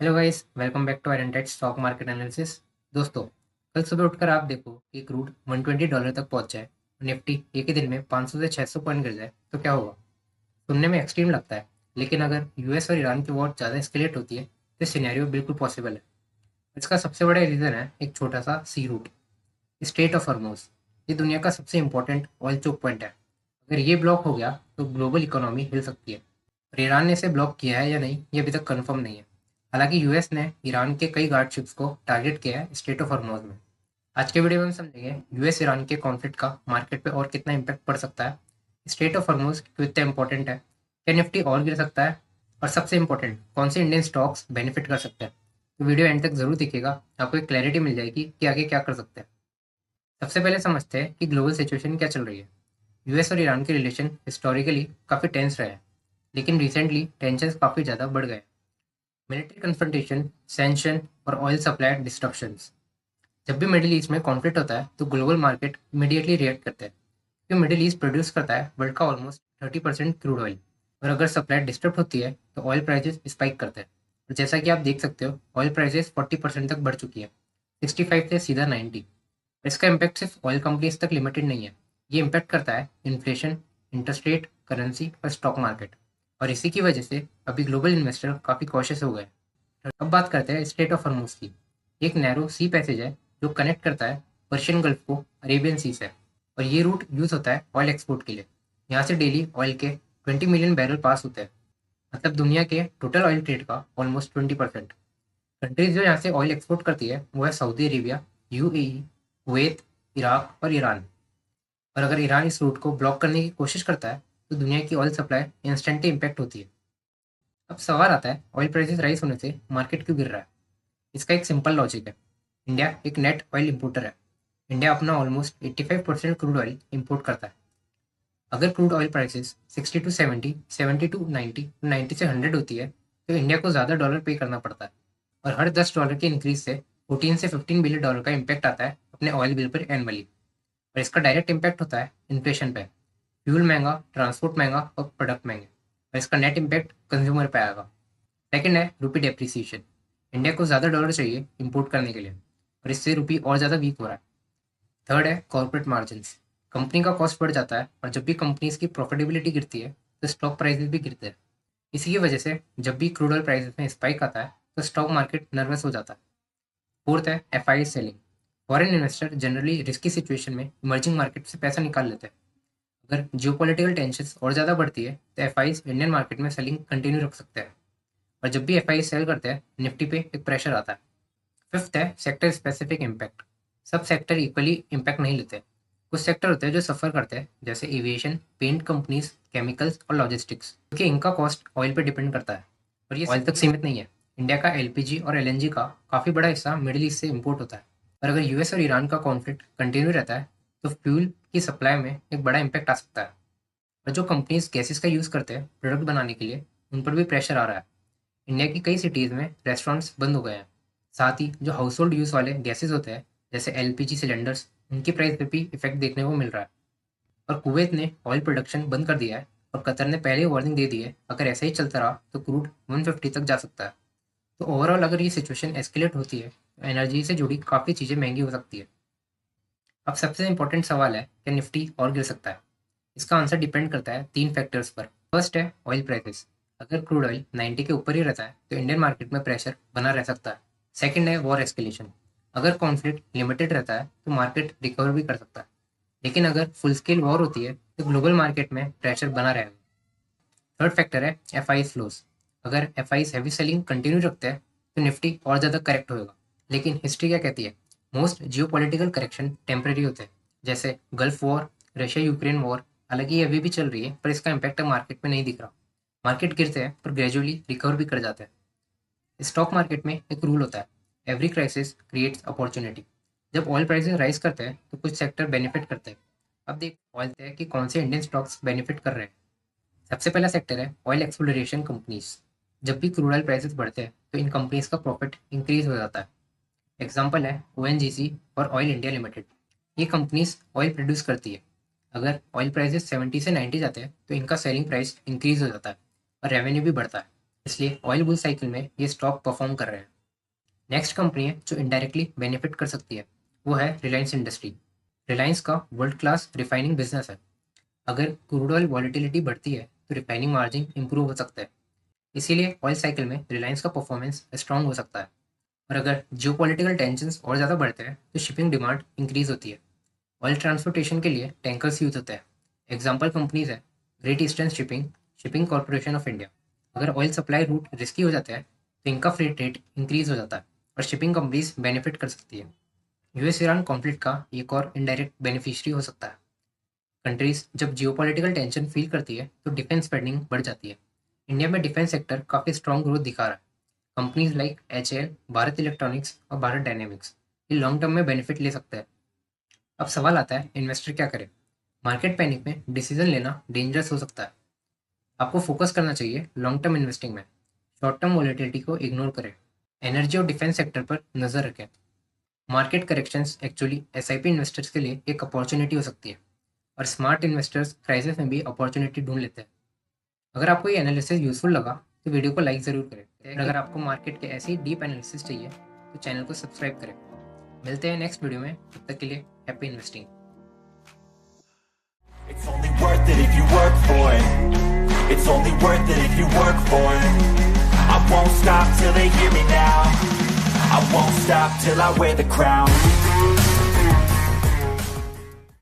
Hello guys, welcome back to Irontight stock market analysis. दोस्तों, कल सुबह उठकर आप देखो कि क्रूड $120 तक पहुंच जाए और निफ्टी एक ही दिन में 500 से 600 पॉइंट गिर जाए तो क्या होगा। सुनने में एक्सट्रीम लगता है, लेकिन अगर यूएस और ईरान की वॉर ज़्यादा एस्केलेट होती है तो सिनेरियो बिल्कुल पॉसिबल है। इसका सबसे बड़ा रीज़न है एक छोटा सा सी रूट, स्ट्रेट ऑफ हॉर्मोज। ये दुनिया का सबसे इंपॉर्टेंट ऑयल चोक पॉइंट है। अगर ये ब्लॉक हो गया तो ग्लोबल इकोनॉमी हिल सकती है। और ईरान ने इसे ब्लॉक किया है या नहीं, ये अभी तक कंफर्म नहीं है। हालांकि यूएस ने ईरान के कई गार्ड शिप्स को टारगेट किया है स्ट्रेट ऑफ हॉर्मोज में। आज के वीडियो में हम समझेंगे यूएस ईरान के कॉन्फ्लिक्ट का मार्केट पे और कितना इम्पैक्ट पड़ सकता है, स्ट्रेट ऑफ हॉर्मोज क्यों इतना इंपॉर्टेंट है, क्या निफ्टी और गिर सकता है, और सबसे इंपॉर्टेंट कौन से इंडियन स्टॉक्स बेनिफिट कर सकते हैं। तो वीडियो एंड तक जरूर दिखेगा, आपको एक क्लैरिटी मिल जाएगी कि आगे क्या कर सकते हैं। सबसे पहले समझते हैं कि ग्लोबल सिचुएशन क्या चल रही है। यूएस और ईरान के रिलेशन हिस्टोरिकली काफ़ी टेंस रहे हैं, लेकिन रिसेंटली टेंशन काफ़ी ज़्यादा बढ़ गए। मिलिट्री कन्फ्रंटेशन, सैंक्शन और ऑयल सप्लाई डिस्ट्रप्शंस। जब भी मिडिल ईस्ट में कॉन्फ्लिक्ट होता है तो ग्लोबल मार्केट इमीडिएटली रिएक्ट करते हैं, क्योंकि मिडिल ईस्ट प्रोड्यूस करता है वर्ल्ड का ऑलमोस्ट 30% क्रूड ऑयल। और अगर सप्लाई डिस्टर्ब होती है तो ऑयल प्राइसेस स्पाइक करते हैं। और जैसा कि आप देख सकते हो, ऑयल प्राइसेस 40% तक बढ़ चुकी है, 65 से सीधा 90। इसका इम्पैक्ट सिर्फ ऑयल कंपनीज तक लिमिटेड नहीं है, ये इम्पैक्ट करता है इन्फ्लेशन, इंटरेस्ट रेट, करेंसी और स्टॉक मार्केट। और इसी की वजह से अभी ग्लोबल इन्वेस्टर काफ़ी कॉशियस हो गए। अब बात करते हैं स्ट्रेट ऑफ हॉर्मूज की। एक नैरो सी पैसेज है जो कनेक्ट करता है पर्शियन गल्फ को अरेबियन सी से, और ये रूट यूज होता है ऑयल एक्सपोर्ट के लिए। यहाँ से डेली ऑयल के 20 मिलियन बैरल पास होते हैं, मतलब दुनिया के टोटल ऑयल ट्रेड का ऑलमोस्ट 20%। कंट्रीज जो यहाँ से ऑयल एक्सपोर्ट करती है वो है Saudi Arabia, UAE, Kuwait, Iraq और ईरान। और अगर ईरान इस रूट को ब्लॉक करने की कोशिश करता है तो दुनिया की ऑयल सप्लाई इंस्टेंटली इम्पैक्ट होती है। अब सवाल आता है, ऑयल प्राइसेस राइज होने से मार्केट क्यों गिर रहा है। इसका एक सिंपल लॉजिक है। इंडिया एक नेट ऑयल इंपोर्टर है। इंडिया अपना ऑलमोस्ट 85% क्रूड ऑयल इंपोर्ट करता है। अगर crude oil prices 60 to 70, 70 to 90, 90 से 100 होती है तो इंडिया को ज़्यादा डॉलर पे करना पड़ता है। और हर $10 के इंक्रीज से 14 से $15 बिलियन का इम्पैक्ट आता है अपने ऑयल बिल पर एनुअली। और इसका डायरेक्ट इम्पैक्ट होता है इन्फ्लेशन पे। फ्यूल महंगा, ट्रांसपोर्ट महंगा और प्रोडक्ट महंगे, और इसका नेट इम्पैक्ट कंज्यूमर पे आएगा। सेकंड है रूपी डेप्रिसिएशन। इंडिया को ज़्यादा डॉलर चाहिए इंपोर्ट करने के लिए, और इससे रूपी और ज़्यादा वीक हो रहा है। थर्ड है कॉर्पोरेट मार्जिन्स। कंपनी का कॉस्ट बढ़ जाता है, और जब भी कंपनीज की प्रॉफिटेबिलिटी गिरती है तो स्टॉक प्राइसेस भी गिरते हैं। इसी की वजह से जब भी क्रूड ऑयल प्राइसेस में स्पाइक आता है तो स्टॉक मार्केट नर्वस हो जाता है। फोर्थ है FI selling. Foreign investor generally risky situation में इमर्जिंग मार्केट से पैसा निकाल लेते हैं। अगर जियोपॉलिटिकल टेंशन और ज़्यादा बढ़ती है तो एफआईज इंडियन मार्केट में सेलिंग कंटिन्यू रख सकते हैं, और जब भी एफआई सेल करते हैं निफ्टी पे एक प्रेशर आता है। फिफ्थ है सेक्टर स्पेसिफिक इम्पैक्ट। सब सेक्टर इक्वली इम्पैक्ट नहीं लेते। कुछ सेक्टर होते हैं जो सफर करते हैं, जैसे एविएशन, पेंट कंपनीज, केमिकल्स और लॉजिस्टिक्स, क्योंकि इनका कॉस्ट ऑयल पे डिपेंड करता है। और ये ऑयल तक सीमित नहीं है। इंडिया का एलपीजी और एलएनजी का काफ़ी बड़ा हिस्सा मिडिल ईस्ट से इम्पोर्ट होता है। और अगर यूएस और ईरान का कॉन्फ्लिक्ट कंटिन्यू रहता है तो फ्यूल की सप्लाई में एक बड़ा इम्पैक्ट आ सकता है। और जो कंपनीज गैसेस का यूज़ करते हैं प्रोडक्ट बनाने के लिए, उन पर भी प्रेशर आ रहा है। इंडिया की कई सिटीज़ में रेस्टोरेंट्स बंद हो गए हैं। साथ ही जो हाउस होल्ड यूज़ वाले गैसेस होते हैं, जैसे एलपीजी सिलेंडर्स, उनकी प्राइस पे भी इफेक्ट देखने को मिल रहा है। और कुवैत ने ऑयल प्रोडक्शन बंद कर दिया है, और कतर ने पहले ही वार्निंग दे दी है अगर ऐसा ही चलता रहा तो क्रूड 150 तक जा सकता है। तो ओवरऑल अगर ये सिचुएशन एस्केलेट होती है तो एनर्जी से जुड़ी काफ़ी चीज़ें महंगी हो सकती है। अब सबसे इंपॉर्टेंट सवाल है, क्या निफ्टी और गिर सकता है। इसका आंसर डिपेंड करता है तीन फैक्टर्स पर। फर्स्ट है ऑयल प्राइसेस। अगर क्रूड ऑयल 90 के ऊपर ही रहता है तो इंडियन मार्केट में प्रेशर बना रह सकता है। सेकंड है वॉर एस्केलेशन। अगर कॉन्फ्लिक्ट लिमिटेड रहता है तो मार्केट रिकवर भी कर सकता है, लेकिन अगर फुल स्केल वॉर होती है तो ग्लोबल मार्केट में प्रेशर बना रहेगा। थर्ड फैक्टर है एफ आई फ्लोज। अगर F I heavy selling continue रखते हैं तो निफ्टी और ज़्यादा करेक्ट होगा। लेकिन हिस्ट्री क्या कहती है, मोस्ट जियो पॉलिटिकल करेक्शन टेम्परेरी होते हैं, जैसे gulf war, Russia Ukraine war. हालांकि ये अभी भी चल रही है पर इसका इम्पैक्ट मार्केट में नहीं दिख रहा। मार्केट गिरते हैं पर ग्रेजुअली रिकवर भी कर जाते हैं। स्टॉक मार्केट में एक रूल होता है, एवरी क्राइसिस क्रिएट्स अपॉर्चुनिटी। जब ऑयल प्राइसेस राइज करते हैं तो कुछ सेक्टर बेनिफिट करते हैं। अब देखते हैं कि कौन से इंडियन स्टॉक्स बेनिफिट कर रहे हैं। सबसे पहला सेक्टर है ऑयल एक्सप्लोरेशन कंपनीज। जब भी क्रूड ऑयल प्राइसेस बढ़ते हैं तो इन कंपनीज का प्रॉफिट इंक्रीज हो जाता है। एग्जाम्पल है ओएनजीसी और ऑयल इंडिया लिमिटेड। ये कंपनीज ऑयल प्रोड्यूस करती है। अगर ऑयल प्राइसेस 70 से 90 जाते हैं तो इनका सेलिंग प्राइस इंक्रीज हो जाता है और रेवेन्यू भी बढ़ता है। इसलिए ऑयल बुल साइकिल में ये स्टॉक परफॉर्म कर रहे हैं। नेक्स्ट कंपनी है जो इनडायरेक्टली बेनिफिट कर सकती है, वो है रिलायंस इंडस्ट्री। रिलायंस का वर्ल्ड क्लास रिफाइनिंग बिजनेस है। अगर क्रूड ऑयल वॉलिटिलिटी बढ़ती है तो रिफाइनिंग मार्जिन इंप्रूव हो सकता है, इसीलिए ऑयल साइकिल में रिलायंस का परफॉर्मेंस स्ट्रांग हो सकता है। और अगर जियोपॉलिटिकल टेंशंस और ज़्यादा बढ़ते हैं तो शिपिंग डिमांड इंक्रीज होती है। ऑयल ट्रांसपोर्टेशन के लिए टैंकर्स यूज होते हैं। एग्जाम्पल कंपनीज है great eastern shipping, shipping corporation of India. अगर ऑयल सप्लाई रूट रिस्की हो जाता है तो इनका फ्रेट रेट इंक्रीज हो जाता है और शिपिंग कंपनीज बेनिफिट कर सकती है। यूएस ईरान कॉन्फ्लिक्ट का एक और इनडायरेक्ट बेनिफिशियरी हो सकता है। कंट्रीज जब जियोपॉलिटिकल टेंशन फील करती है तो डिफेंस स्पेंडिंग बढ़ जाती है। इंडिया में डिफेंस सेक्टर काफ़ी स्ट्रॉन्ग ग्रोथ दिखा रहा है। Companies like HAL, Bharat electronics और भारत डायनेमिक्स ये लॉन्ग टर्म में बेनिफिट ले सकते हैं। अब सवाल आता है इन्वेस्टर क्या करे। मार्केट पैनिक में डिसीजन लेना डेंजरस हो सकता है। आपको फोकस करना चाहिए लॉन्ग टर्म इन्वेस्टिंग में। शॉर्ट टर्म वॉलेटिलिटी को इग्नोर करें। एनर्जी और डिफेंस सेक्टर पर नजर रखें। Market corrections actually SIP investors के लिए एक अपॉर्चुनिटी हो सकती है और स्मार्ट इन्वेस्टर्स क्राइसिस में भी अपॉर्चुनिटी ढूंढ लेते हैं। अगर आपको ये एनालिसिस यूजफुल लगा तो वीडियो को लाइक ज़रूर करें और अगर आपको मार्केट के ऐसे ही डीप एनालिसिस चाहिए तो चैनल को सब्सक्राइब करें। मिलते हैं नेक्स्ट वीडियो में, तब तक के लिए happy investing. It's only worth it if you work for it. It's only worth it if you work for it. I won't stop till they hear me now. I won't stop till I wear the crown.